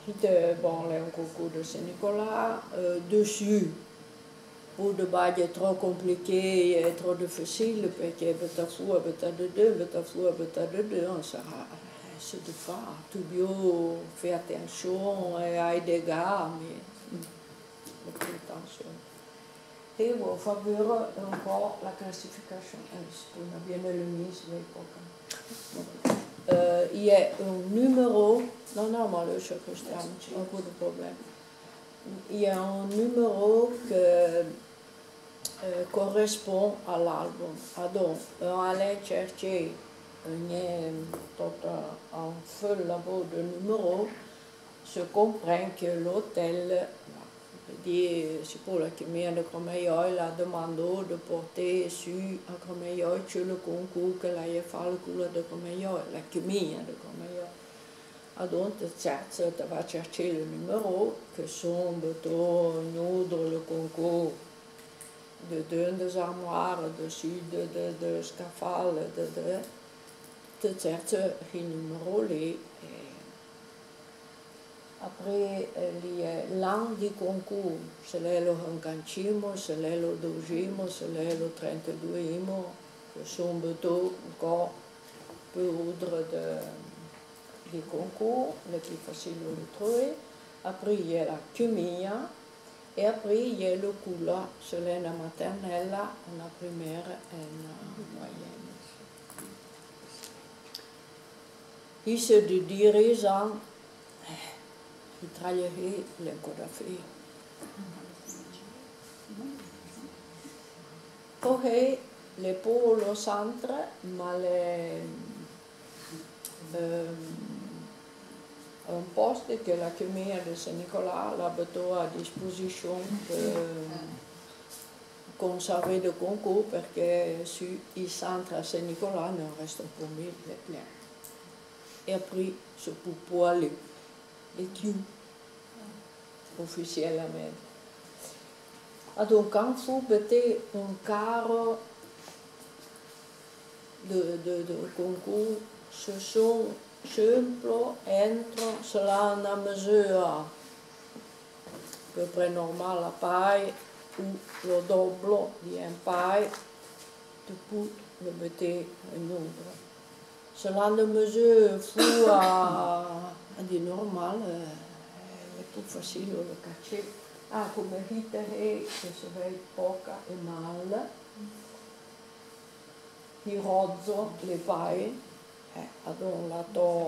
Bon, là, un concours de Saint-Nicolas, dessus, pour de base est trop compliqué et trop difficile, parce que beta fou, beta de deux, beta fou, beta de deux, c'est de faire, tout bien, fais attention, et ai des gars, mais pas attention. Et on va voir encore la classification, on a bien le mise, mais il y a un numéro, non, moi, je sais que c'est un peu de problème. Il y a un numéro qui correspond à l'album. Donc, on allait chercher un feu labo de numéros, se comprend que l'hôtel, c'est pour la Chimia de Cromeillol, a demandé de porter sur à Cromeillol sur le concours que l'a fait le cours de Cromeillol, la Chimia de Cromeillol. Donc, tu vas chercher le numéro, que sont le concours de deux armoires, dessus de scaphandres, tu cherches le numéro là. Après, il y a l'an du concours, c'est le 50, c'est le 12, c'est le 32, que sont encore peu ordre du concours, le plus facile de trouver. Après, il y a la chimia, et après, il y a le coula, c'est la maternelle, la primaire et la moyenne. Ici, de dirigeants, il travaillait l'échographie. Ok, les pour le centre, mais un poste que la Chimia de Saint-Nicolas l'a mis à disposition de conserver le concours parce que sur le centre à Saint-Nicolas, il en reste pour 1000 plein. Et après, c'est pour aller les clous officiellement. Donc, quand vous mettez un carreau de concours, ce sont simples, entre cela en mesure à peu près normale la paille ou le double d'une paille, tu peux le mettre en nombre. Cela en mesure fou à du normal, est plus facile de le cacher. Come vite che se vede poca e male, il rozzo, le paie, hanno lato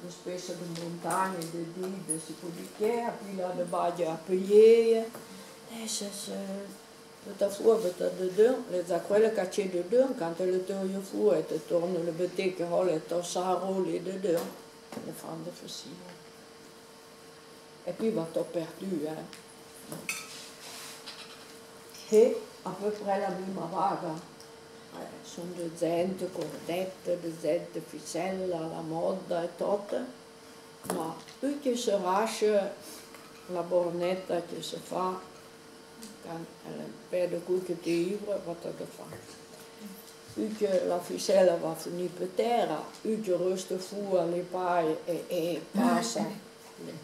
une specie di montagne de dide, si può dire, puis là de baglie à payer, et c'est tout à fois, de deux, les aquarelles cachées de deux, quand le tourne fou et te tourne le bêté que roule et tossaro les de deux, le fan de facile. Et puis, va t'as perdu, hein. Et à peu près la même vague. Sono de gente cordette, de gente ficella, la moda e tutto, ma più che si lascia la bornetta che si fa, per qualche livre, wat er fa. Più che la ficella va finire per terra, più che resta fuori le paie e passa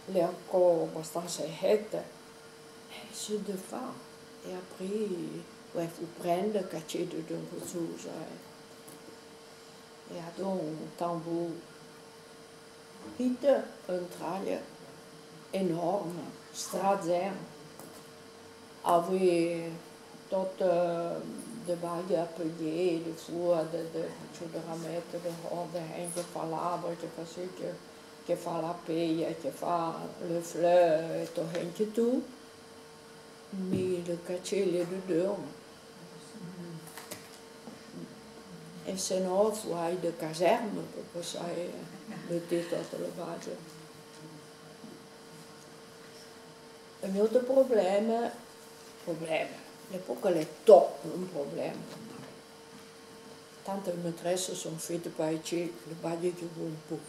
le ancora abbastanza hette, si de fa. Et après, ouais, vous prenez le cachet de quelque chose. Et donc, quand vous faites un travail énorme, stratégique, avec toutes de bagues à payer, de four, de remettre, de rendre, de palabras, de fazer que fait la paye, que fait le fleur, et tout. Mais le cachet, il est dedans. Et sinon, il faut aller de caserne pour que ça ait le titre de le badge. Un autre problème, n'est pas que les top un problème. Tant de maîtresses sont faites de badge, le badge qui vaut un peu.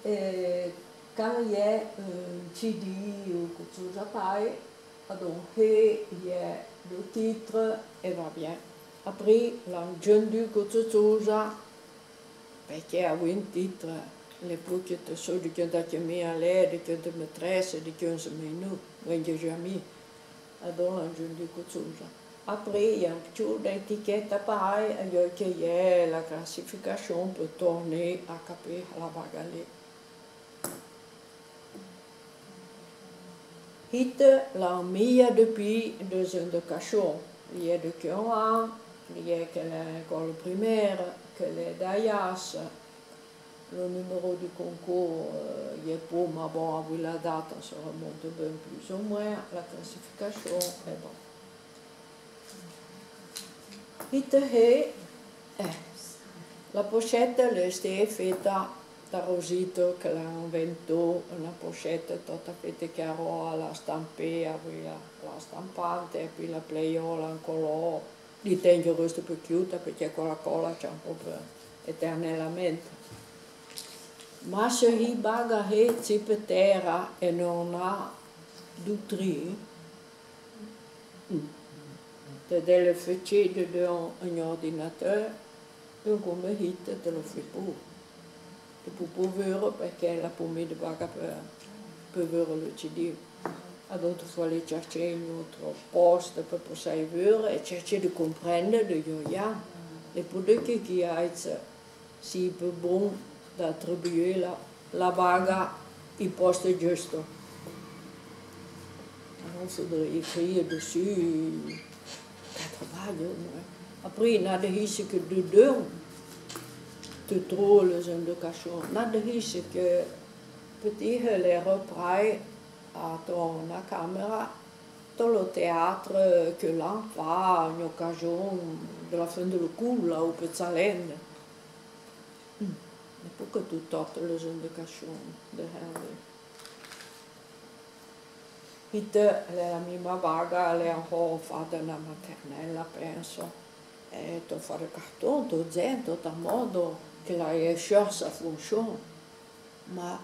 Et quand il y a un CD ou quelque chose à paille, donc il y a le titre et va bien. Après, l'agenda quelque chose, perché ha un titre, les boekjes zo, die kunt dat je mee alleen, die kunt de maîtresse, die kunnen ze mee nu, weet je jamais. Alors, je dis que ça. Après, il y a un petit d'étiquette pareil, il y a la classification peut tourner à capé à la bagalée. Hitte la mia depuis 2 ans de cachot. Il y a de Kyoan, il y a que l'école primaire, que les Dayas. Le numéro du concours, il y a pour, mais bon, avec la date, on se remonte bien plus ou moins, la classification, et bon. Hitte la pochette è fatta da Rosito che l'ha inventato, una pochette tutta fatta chiaro alla stampea, la stampante e poi la pleiola in colore. Di tengo questo più chiusa perché con la colla c'è un po' eternamente. Ma se hi baga he zippe terra e non ha dutri, delle faccende di un ordinatore, un come hit te lo fai pure. E può vero perché la pomade baga per vero lo CD. Ad altro fuori cercare un altro posto per poter vedere e cercare di comprendere di ja. E poi che ha si per buon da attribuire la baga il posto giusto. Alors, faudrait écrire dessus. Travail, après, nada hisse que de deux, te trouves les indications. Nada hisse que petit les reprend à ton caméra dans le théâtre que l'on fa en occasion de la fin de le cours là au Pezzalende. Et pour que tu toutes les indications de Henry. Hitte la mia vaga le un po' fatta una maternella, penso. E tu fare il cartone, tu zento, da modo che la sciassa funziona. Ma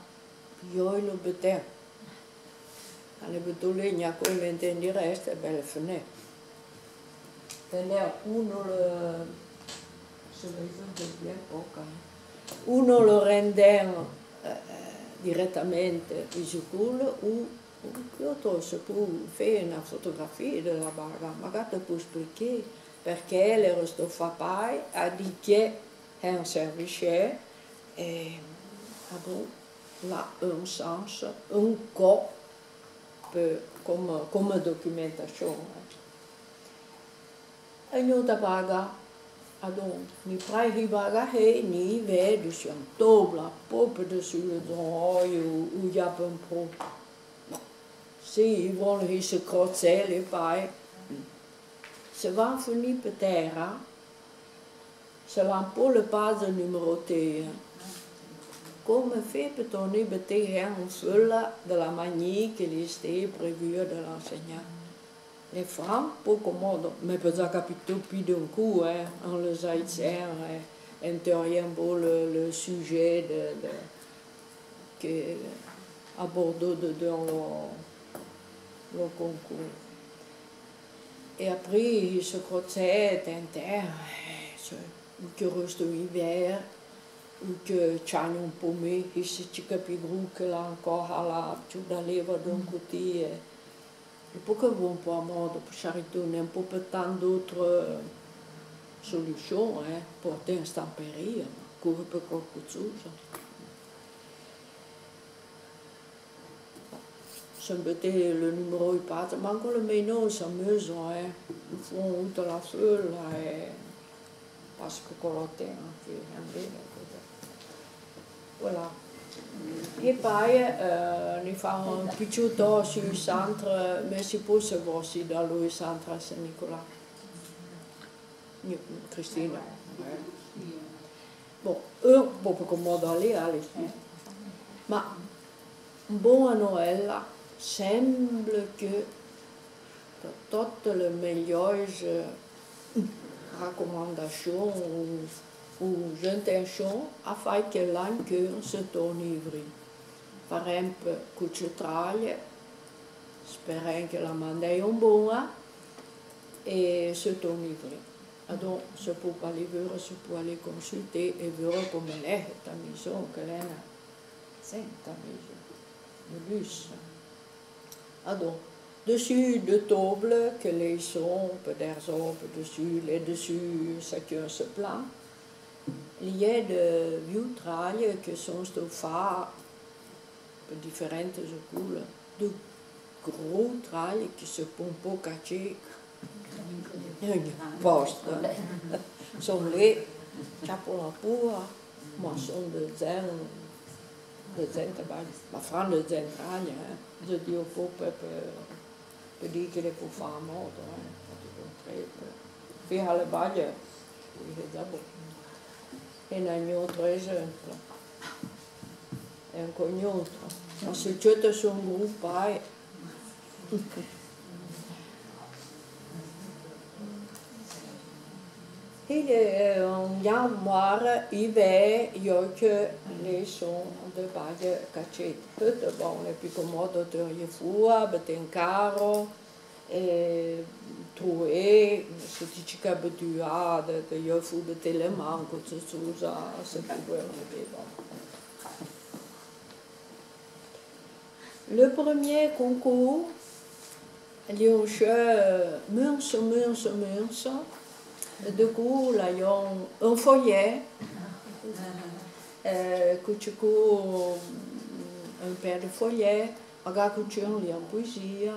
io lo vedo. Alle bedoeling, quello intendi resta è belle fene. Uno lo rende direttamente visibile o l'altro si può fare una fotografia della baga, magari può spiegare perché le resto fa pai, a di che è un service e ha un senso, un co' come documentazione. E non da baga, ni prai baga he ni vedo si un tobla, poppe de sulle drooi o ja un po'. Sì, vogliono se crozzelli poi. Se vanno finire per terra, se l'hanno un po' le pagine numerotee. Come fai per tornare per te un fulla della maniera che gli stai prevista dall'insegnante? Le fa un po' comodo, ma per già capire più di un coup, on les a intériorer un peu le sujet qui abordé dans le concours. Et après, ce crochet interne, ou que reste l'hiver, ou que c'hanno un paumé, et si tu capisci che là encore à la più da leva d'un côté. Et pour que vous un peu à mode, pour charité, on a un peu tant d'autres solutions, pour t'instampérer, courir per qualcosa. Se mettez le numéro il passe, ma ancora meno s'amuse, ils font toute la foule, parce que con le temps, voilà. E poi ne fa un piccolo sul centro, ma si può se da lui centro a San Nicolò. Cristina. Bon, un po' comodo alle. Ma un buon Noella sembra che tutte le migliori raccomandazioni o intenzioni a fare che l'anche si torni ivri. Per esempio, con Cetralia, spero che la mandai un buona e si torni ivri. Alors, si può aller voir, si può aller consulter e vedere come lei è la mission che lei ha. centimes de luxe. Ah donc, dessus de table que les sons, peut-être dessus, les dessus, chacun se plaint. Il y a de vitrailles qui sont faits de différentes couleurs, de gros trailles qui se pompent cachés. Post, sont les chapeaux à pura, moisson de zen, ma frère de zen trailles, je dis au pauvre per dire che le può fare a modo, fino alle baglie, e un altro esempio, è un cognotto, ma se c'è su un gruppo, il est en januar, hiver, que les sons de baglie cachées. Tout bon, et puis comme de rifugia, beten caro, e troué, se dice che abituata, de io fu de telemanco, se usa, se le premier concours, il y a mince. Du coup, là, il y a un feuillet, que tu cours un paire de feuillets, regarde que tu lis en poésie,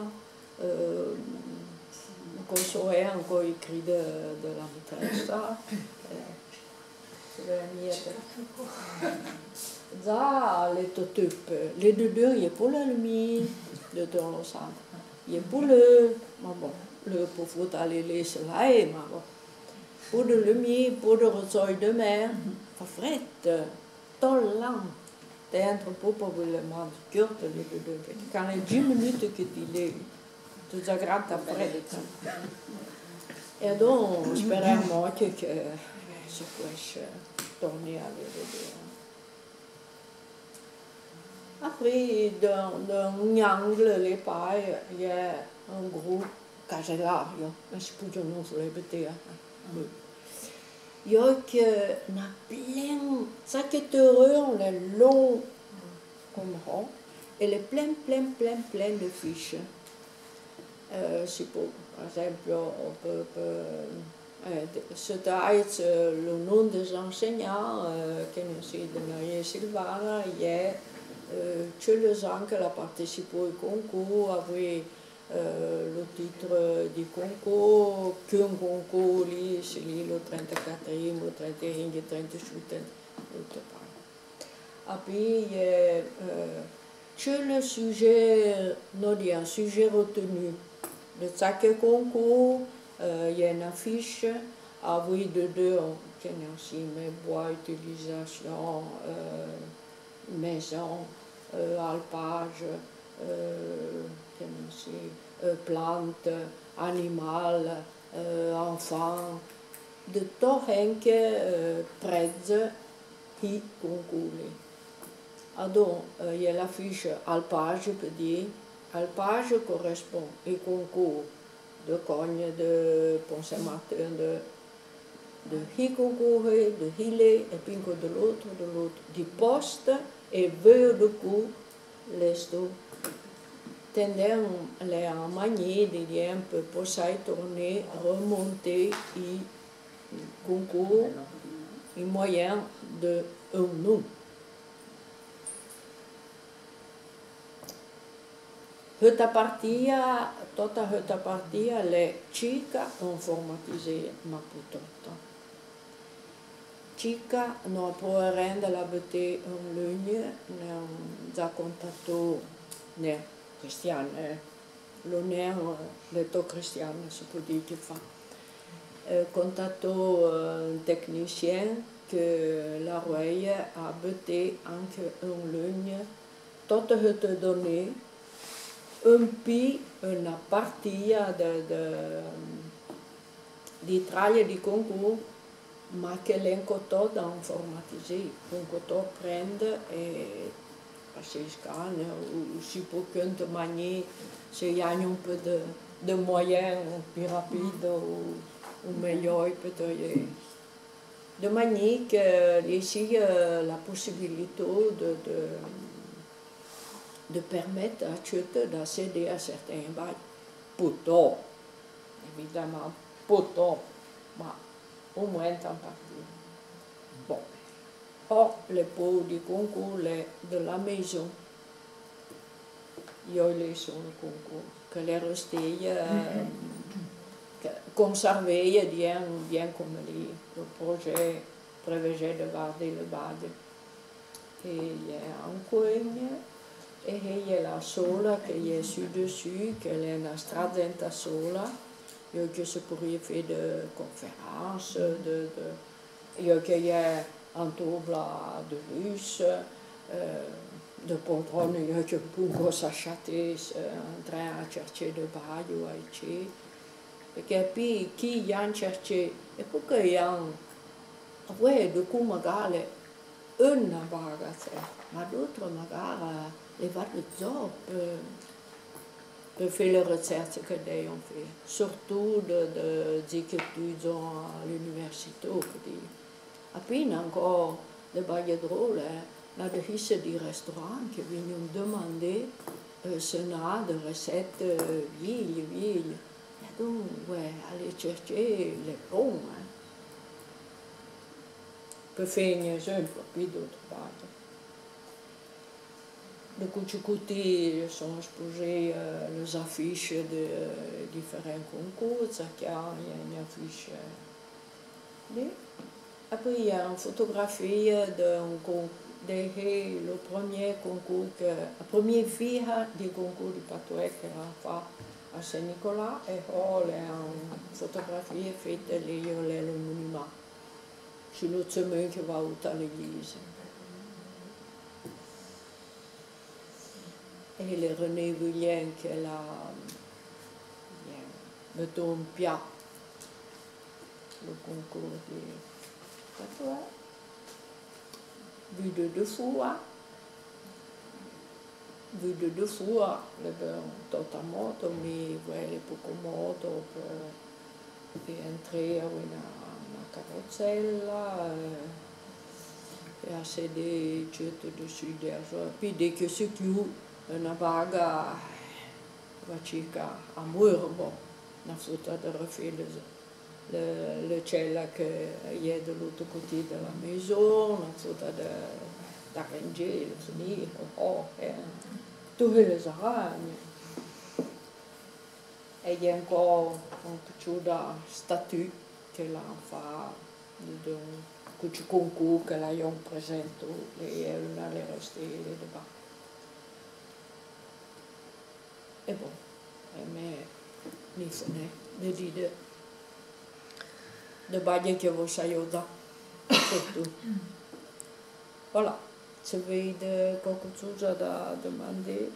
qu'on encore écrit de la maîtresse. Ça, les deux, il y a pour la lumière, de dans l'ensemble. Il y a pour le, bon, le pauvre aller laisser là, mais bon. Pour de lumière, pour de ressort de mer, fred, tollant. Dentro probablement curte les deux. Quand les 10 minutes que tu lis, tu te gratte à fred. Et donc, speriamo che si puisse torner à les deux. Après, dans angle, les pailles, il y a un gros casellario, je ne sais non sulle bottiglie. Il y a plein, ça qui est heureux, on est long comme rond, et il est plein de fiches. C'est pour, par exemple, on peut se tailler le nom des enseignants, qui nous c'est de Maria Silvana, hier, tous les ans qu'elle a participé au concours, après le titre du concours, qu'un concours, c'est le 34e, le 31e, le 38e, après, tous les sujets, un sujet retenu. De chaque concours, il y a une affiche, avec deux, qui est aussi mes bois, utilisation, maison, alpage, plantes, animal, enfants, de tout henke prezze qui concourent. Donc, il y a l'affiche alpage, peut dire. Alpage correspond au concours de cogne, de consommateur, de hi concours, de hile, et puis de l'autre, du poste, et veut du coup, les deux. Tendant les manier de dire un peu pour ça tourner, remonter et concours, un moyen de un nom. Hutta partia, tota hutta partia, le circa informatisée Maputo. Circa non può rendere la beauté en ligne, non ha contatto né cristiano, lo neo letto cristiano, si può dire che fa. Contatto un technicien che la Roye a beauté anche en ligne, tutte le données, un peu una partia di traglie di concours, ma che l'encotò da informatisé. L'encotò prende e si scanne, ou si può kunnen manier, s'il y a un peu de moyens plus rapides ou meilleurs peut-être. De manière qu'il y ait la possibilité de permettre à Tchute d'accéder à certains bails. Pourtant, évidemment, pourtant, mais au moins en partie. Bon. Or, les pots du concours de la maison, il y a les sur le concours, que les restés conservés bien comme le projet prévoyait de garder le bade. Et il y a un coin, et il y a la sola qui est sur-dessus, qui est une strade dentro sola, que se pourrait faire de conférences, il y a un table de luxe, de poltrone, che pungo s'acheter un train a chercher de baio a ici. Perché poi chi hanno cherché, e poi hanno, de come magari una vaga, ma d'autres magari le vanno già per fare le ricette che devono fare, surtout de che tu all'università. E poi ancora le baglie drôle, la de di restaurant che vengono demandare se n'ha de ricette vieille. E dunque, aller chercher les bons, per fare un esempio, puis d'autre part. De côté, sont exposées les affiches de différents concours. Il y a une affiche. Après, il y a une photographie le premier concours, la première fille du concours du Patouet qui a fait à Saint-Nicolas, et il y a une photographie faite le monument sur le chemin qui va à l'église. Et le René Vulien qui est là, mettons un piat, le concours du Patouet. Vu de deux fois, le totalement, mais voilà, poco modo per entrare a una carrozzella e a sedere dessus derrière. Puis dès que c'est chiuso, una vaga va circa a muore, bon, una faute de refaire le cella che è dall'altro côté della maison, una faute d'arranger, finire, tutte le aragne. E il y a encore un picciuda statue che l'ha fatto di un concours che l'abbiamo presentato e una le reste de bas. E bon, e me mi fane de dire de baglie che voi aiuta, surtout. Voilà, se avete qualcosa da domandare,